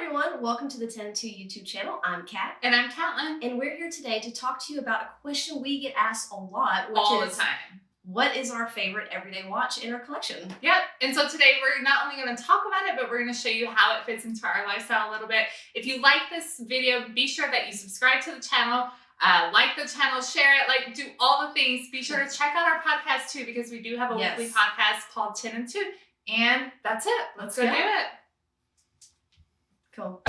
everyone, welcome to the 10-2 YouTube channel. I'm Kat. And I'm Katlen. And we're here today to talk to you about a question we get asked a lot, which all is, the time. What is our favorite everyday watch in our collection? Yep. And so today we're not only going to talk about it, but we're going to show you how it fits into our lifestyle a little bit. If you like this video, be sure that you subscribe to the channel, like the channel, share it, do all the things. Be sure to check out our podcast too, because we do have a weekly podcast called 10 and 2. And that's it. Let's go do it. Cool.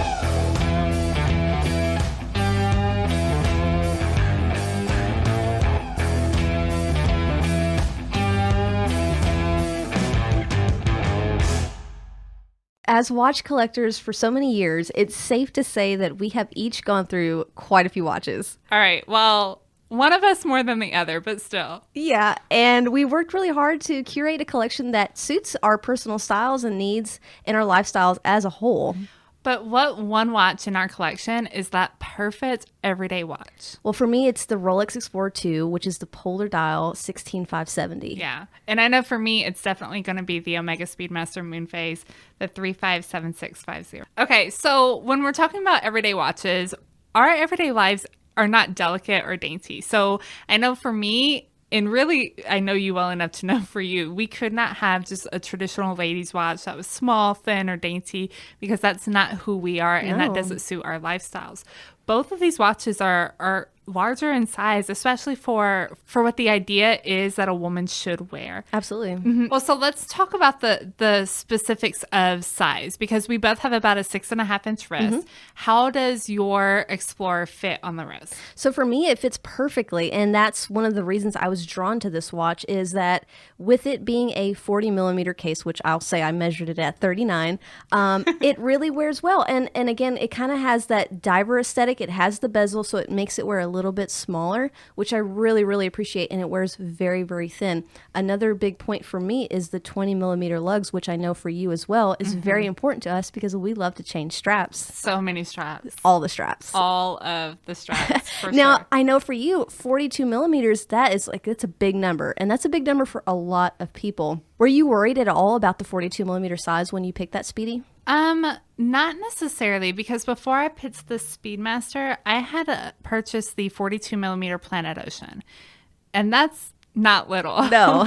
As watch collectors for so many years, it's safe to say that we have each gone through quite a few watches. All right. Well, one of us more than the other, but still. Yeah, and we worked really hard to curate a collection that suits our personal styles and needs and our lifestyles as a whole. But what one watch in our collection is that perfect everyday watch? Well, for me, it's the Rolex Explorer 2, which is the polar dial 16570. Yeah. And I know for me, it's definitely going to be the Omega Speedmaster Moonphase, the 357650. Okay, so when we're talking about everyday watches, our everyday lives are not delicate or dainty. So I know for me, and really, I know you well enough to know for you, we could not have just a traditional ladies' watch that was small, thin, or dainty, because that's not who we are, and that doesn't suit our lifestyles. Both of these watches are larger in size, especially for what the idea is that a woman should wear. Absolutely. Mm-hmm. Well, so let's talk about the specifics of size, because we both have about a 6.5-inch wrist. Mm-hmm. How does your Explorer fit on the wrist? So for me, it fits perfectly, and that's one of the reasons I was drawn to this watch, is that with it being a 40 millimeter case, which I'll say I measured it at 39, it really wears well. And again, it kind of has that diver aesthetic. It has the bezel, so it makes it wear a little bit smaller, which I really, really appreciate, and it wears very, very thin. Another big point for me is the 20 millimeter lugs, which I know for you as well is very important to us because we love to change straps. So many straps. All the straps. All of the straps, for now, sure. I know for you, 42 millimeters, that's a big number, and that's a big number for a lot of people. Were you worried at all about the 42 millimeter size when you picked that Speedy? Not necessarily, because before I picked the Speedmaster, I had purchased the 42 millimeter Planet Ocean, and that's not little. No.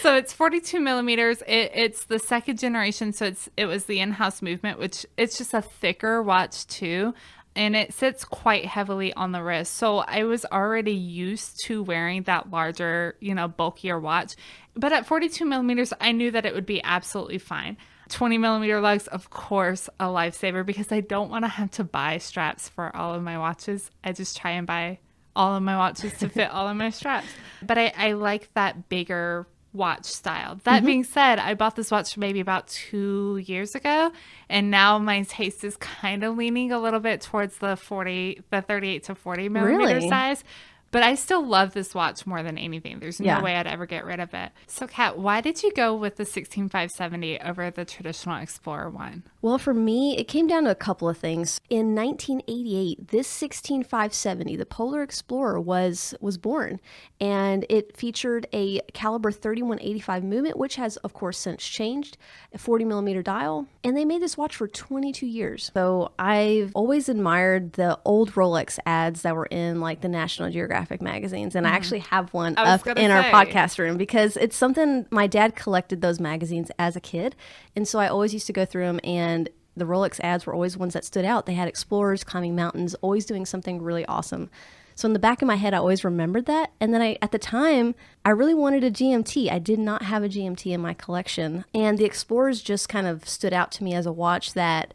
So it's 42 millimeters. It's the second generation, so it was the in-house movement, which it's just a thicker watch too, and it sits quite heavily on the wrist. So I was already used to wearing that larger, bulkier watch, but at 42 millimeters, I knew that it would be absolutely fine. 20 millimeter lugs, of course, a lifesaver, because I don't want to have to buy straps for all of my watches. I just try and buy all of my watches to fit all of my straps. But I like that bigger watch style. That being said, I bought this watch maybe about 2 years ago, and now my taste is kind of leaning a little bit towards the 38 to 40 millimeter size. But I still love this watch more than anything. There's no way I'd ever get rid of it. So, Kat, why did you go with the 16570 over the traditional Explorer one? Well, for me, it came down to a couple of things. In 1988, this 16570, the Polar Explorer, was born, and it featured a caliber 3185 movement, which has, of course, since changed, a 40 millimeter dial, and they made this watch for 22 years. So I've always admired the old Rolex ads that were in the National Geographic magazines, and I actually have one up in our podcast room because it's something my dad collected those magazines as a kid, and so I always used to go through them, and the Rolex ads were always ones that stood out. They had explorers climbing mountains, always doing something really awesome. So in the back of my head, I always remembered that. And then at the time, I really wanted a GMT. I did not have a GMT in my collection, and the Explorers just kind of stood out to me as a watch that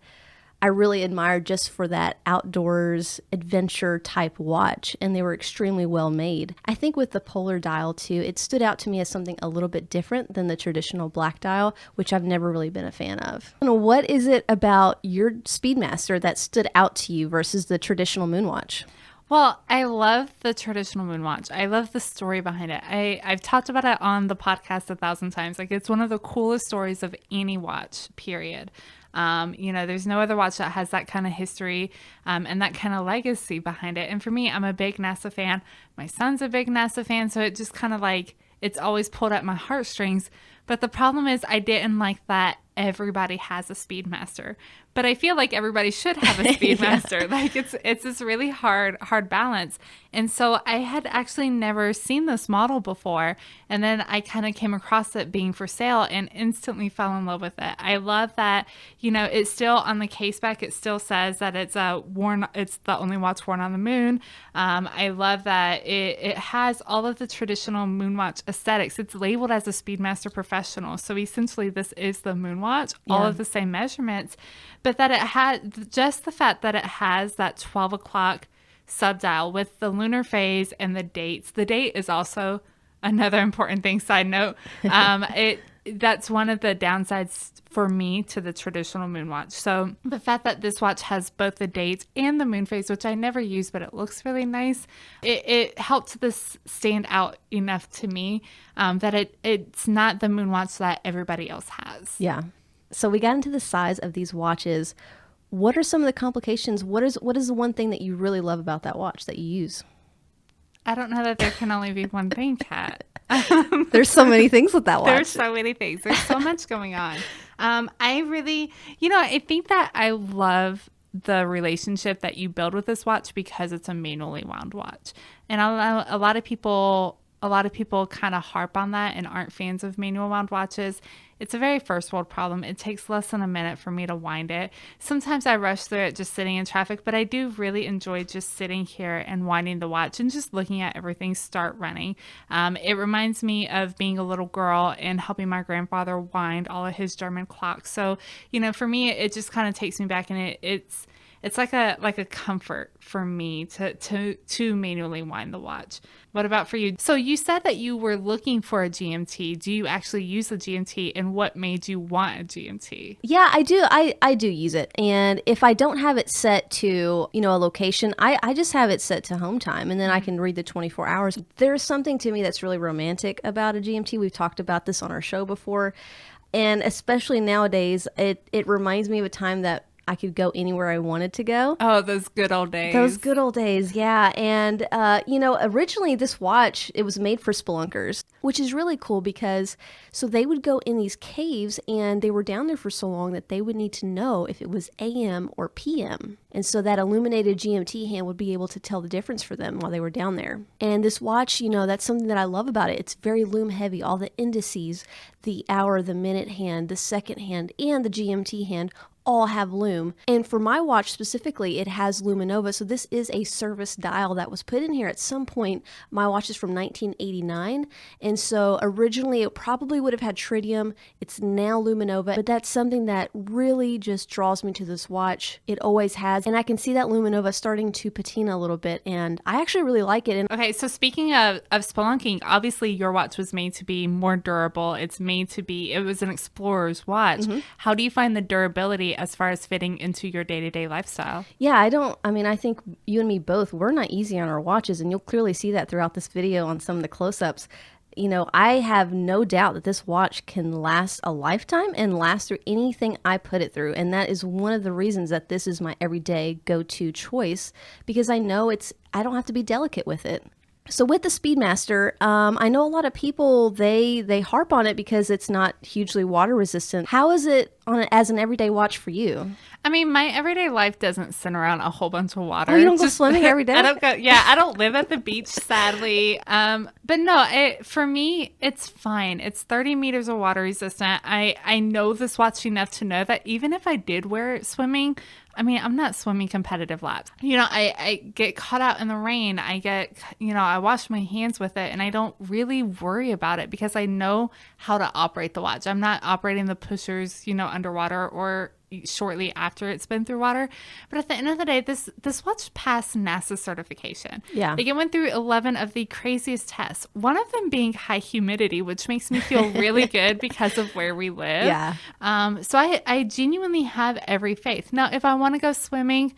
I really admired just for that outdoors adventure type watch, and they were extremely well made. I think with the Polar dial too, it stood out to me as something a little bit different than the traditional black dial, which I've never really been a fan of. What is it about your Speedmaster that stood out to you versus the traditional moonwatch? Well, I love the traditional moonwatch. I love the story behind it. I've talked about it on the podcast 1,000 times. It's one of the coolest stories of any watch, period. There's no other watch that has that kind of history and that kind of legacy behind it. And for me, I'm a big NASA fan. My son's a big NASA fan, so it just kind of it's always pulled at my heartstrings. But the problem is I didn't like that everybody has a Speedmaster. but I feel like everybody should have a Speedmaster. Yeah. Like it's this really hard balance. And so I had actually never seen this model before. And then I kind of came across it being for sale and instantly fell in love with it. I love that, it's still on the case back. It still says that it's the only watch worn on the moon. I love that it has all of the traditional moon watch aesthetics. It's labeled as a Speedmaster Professional. So essentially this is the moon watch, all of the same measurements, but that it had just the fact that it has that 12 o'clock subdial with the lunar phase and the dates. The date is also another important thing. Side note, that's one of the downsides for me to the traditional moon watch. So the fact that this watch has both the dates and the moon phase, which I never use, but it looks really nice, it helped this stand out enough to me that it's not the moon watch that everybody else has. Yeah. So we got into the size of these watches. What are some of the complications? What is the one thing that you really love about that watch that you use? I don't know that there can only be one thing, Kat. There's so many things with that watch. There's so many things. There's so much going on. I really, I think that I love the relationship that you build with this watch because it's a manually wound watch. And a lot of people kind of harp on that and aren't fans of manual wound watches. It's a very first world problem. It takes less than a minute for me to wind it. Sometimes I rush through it just sitting in traffic, but I do really enjoy just sitting here and winding the watch and just looking at everything start running. It reminds me of being a little girl and helping my grandfather wind all of his German clocks. So, for me, it just kind of takes me back, and it's like a comfort for me to manually wind the watch. What about for you? So you said that you were looking for a GMT. Do you actually use a GMT, and what made you want a GMT? Yeah, I do. I do use it. And if I don't have it set to, a location, I just have it set to home time, and then I can read the 24 hours. There's something to me that's really romantic about a GMT. We've talked about this on our show before. And especially nowadays, it reminds me of a time that I could go anywhere I wanted to go. Oh, those good old days. Those good old days, yeah. And, originally this watch, it was made for spelunkers, which is really cool because so they would go in these caves and they were down there for so long that they would need to know if it was AM or PM. And so that illuminated GMT hand would be able to tell the difference for them while they were down there. And this watch, that's something that I love about it. It's very lume heavy. All the indices, the hour, the minute hand, the second hand, and the GMT hand all have lume. And for my watch specifically, it has Luminova. So this is a service dial that was put in here at some point. My watch is from 1989. And so originally it probably would have had tritium. It's now Luminova, but that's something that really just draws me to this watch. It always has. And I can see that Luminova starting to patina a little bit. And I actually really like it. And okay, so speaking of spelunking, obviously your watch was made to be more durable. It was an explorer's watch. Mm-hmm. How do you find the durability as far as fitting into your day-to-day lifestyle? Yeah, I think you and me both, we're not easy on our watches, and you'll clearly see that throughout this video on some of the close-ups. I have no doubt that this watch can last a lifetime and last through anything I put it through. And that is one of the reasons that this is my everyday go-to choice, because I know I don't have to be delicate with it. So with the Speedmaster, I know a lot of people, they harp on it because it's not hugely water resistant. How is it as an everyday watch for you? I mean, my everyday life doesn't center around a whole bunch of water. Oh, you don't go swimming every day? I don't live at the beach, sadly. But no, for me, it's fine. It's 30 meters of water resistant. I know this watch enough to know that even if I did wear it swimming, I mean, I'm not swimming competitive laps. I get caught out in the rain. I wash my hands with it, and I don't really worry about it because I know how to operate the watch. I'm not operating the pushers, underwater or shortly after it's been through water. But at the end of the day, this watch passed NASA certification. Yeah. It went through 11 of the craziest tests, one of them being high humidity, which makes me feel really good because of where we live. Yeah. So I genuinely have every faith. Now, if I want to go swimming,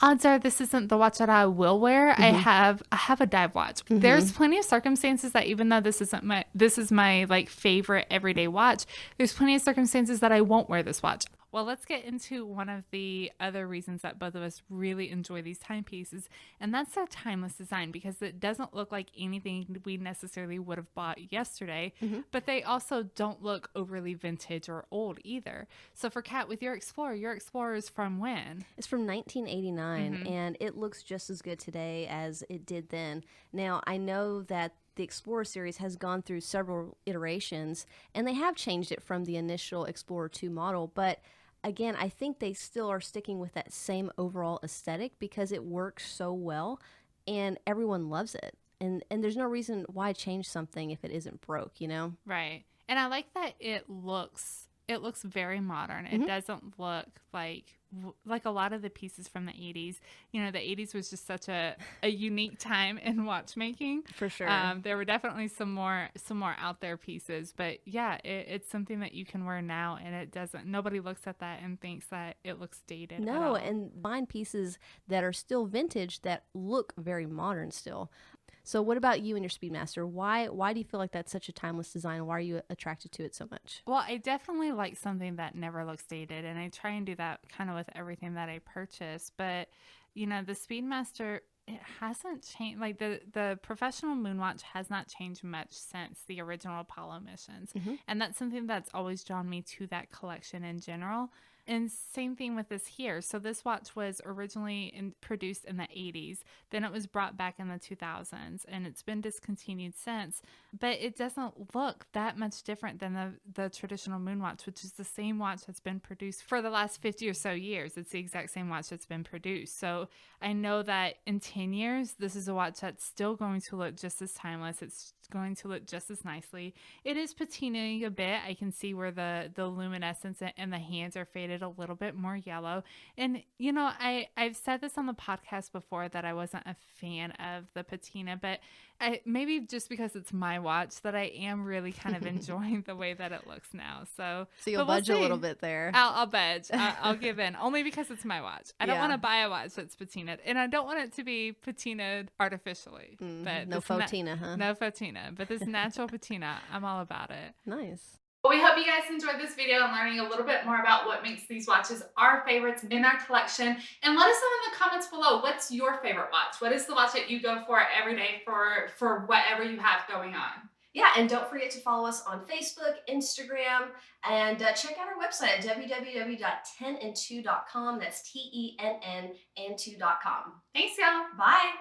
odds are this isn't the watch that I will wear. Mm-hmm. I have a dive watch. Mm-hmm. There's plenty of circumstances that even though this is my like favorite everyday watch, there's plenty of circumstances that I won't wear this watch. Well, let's get into one of the other reasons that both of us really enjoy these timepieces, and that's their timeless design because it doesn't look like anything we necessarily would have bought yesterday, but they also don't look overly vintage or old either. So for Kat, with your Explorer is from when? It's from 1989, and it looks just as good today as it did then. Now, I know that the Explorer series has gone through several iterations, and they have changed it from the initial Explorer 2 model, but again, I think they still are sticking with that same overall aesthetic because it works so well and everyone loves it. And there's no reason why change something if it isn't broke, you know? Right. And I like that it looks very modern. It doesn't look like a lot of the pieces from the 80s. You know, the 80s was just such a unique time in watchmaking. For sure. There were definitely some more out there pieces, but yeah, it's something that you can wear now, and it doesn't. Nobody looks at that and thinks that it looks dated. No, at all. and find pieces that are still vintage that look very modern still. So what about you and your Speedmaster? Why do you feel like that's such a timeless design? Why are you attracted to it so much? Well, I definitely like something that never looks dated, and I try and do that kind of with everything that I purchase. But, you know, the Speedmaster, it hasn't changed. Like the professional moonwatch has not changed much since the original Apollo missions. And that's something that's always drawn me to that collection in general. And same thing with this here. So this watch was originally produced in the 80s. Then it was brought back in the 2000s, and it's been discontinued since. But it doesn't look that much different than the traditional moonwatch, which is the same watch that's been produced for the last 50 or so years. It's the exact same watch that's been produced. So I know that in 10 years, this is a watch that's still going to look just as timeless. It's going to look just as nicely. It is patinaing a bit. I can see where the luminescence and the hands are faded a little bit more yellow. And, you know, I've said this on the podcast before that I wasn't a fan of the patina, but maybe just because it's my watch that I am really kind of enjoying the way that it looks now. So You'll budge a little bit there. I'll budge. I'll give in only because it's my watch. I don't Yeah. want to buy a watch that's patinaed, and I don't want it to be patinaed artificially. But No patina, huh? No patina, but this natural patina, I'm all about it. Nice. Well, we hope you guys enjoyed this video and learning a little bit more about what makes these watches our favorites in our collection. And let us know in the comments below, what's your favorite watch? What is the watch that you go for every day for whatever you have going on? Yeah, and don't forget to follow us on Facebook, Instagram, and check out our website at www.10and2.com. That's TENN and 2.com. Thanks, y'all. Bye.